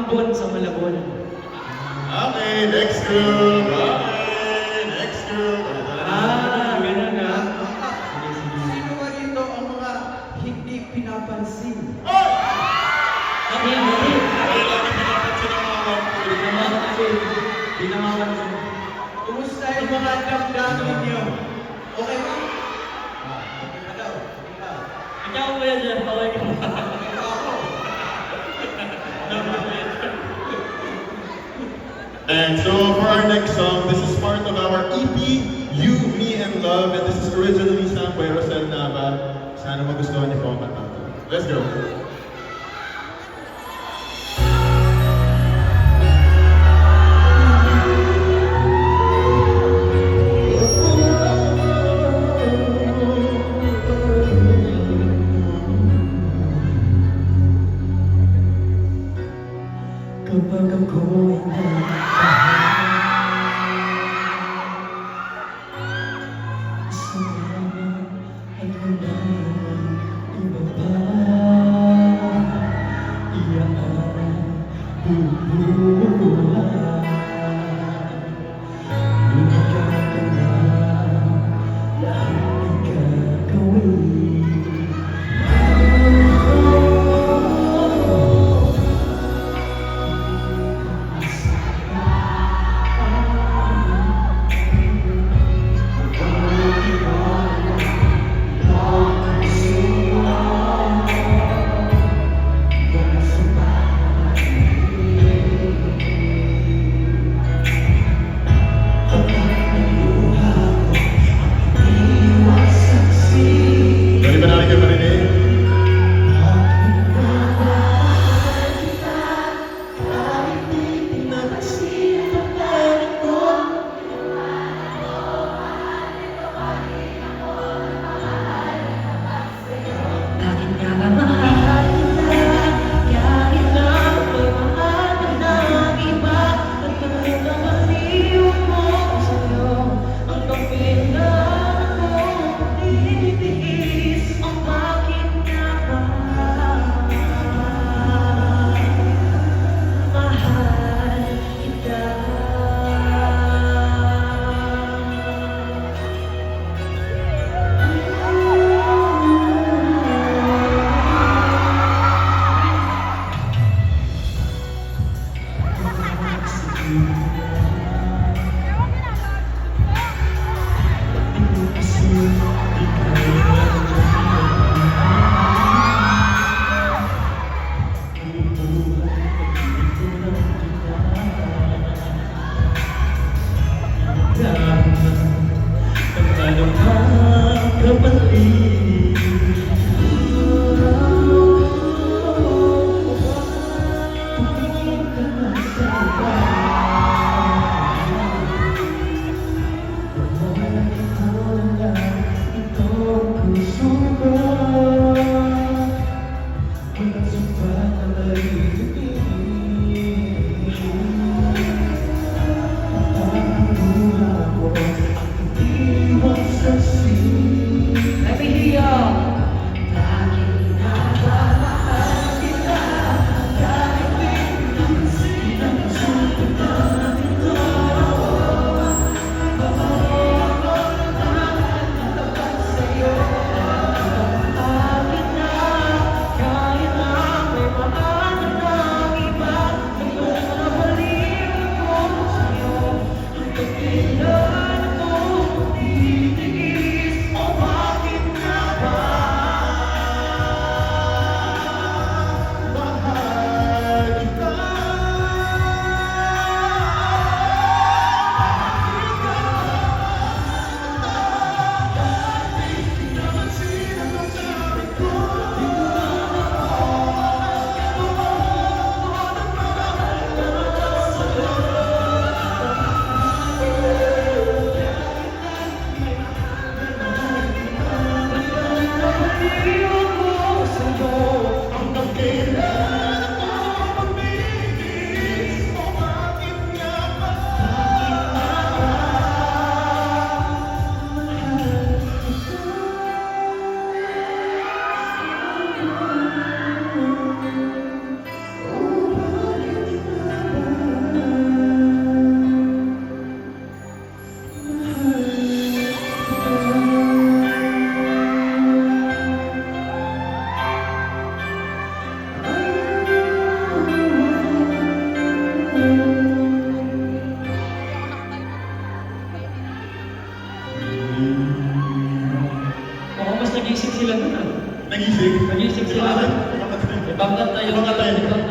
doon sa Malabon. Okay, next group. Okay, next group. Ganun na. Sino ba dito ang mga hindi pinapansin? Kami. Ay, lagi pinapansin ang mga Pinamamansin. Pinamamansin. Kumusta yung mga damdamin niyo? Okay ba? Okay ka daw. Okay ka. Ikaw mo yan dyan. Okay ka. Ako. And so for our next song, this is part of our EP, You, Me, and Love, and this is originally sung by Rosel Nava. Sana magustuhan niyo po ang kanta. Let's go. Kapag ako'y Ready ba natin kayo marinig? bakit nga ba mahal kita? Kahit na pagmamahal ka ng iba, at pagkakamaliw mo sa'yo, ang kapilan mo tinitiis, ang bakit nga ba mahal kita? Let me hear y'all. Kahit na may mahal na Nagising? Nagising sila. Ibang kanta yun. Ibang kanta yun. Ibang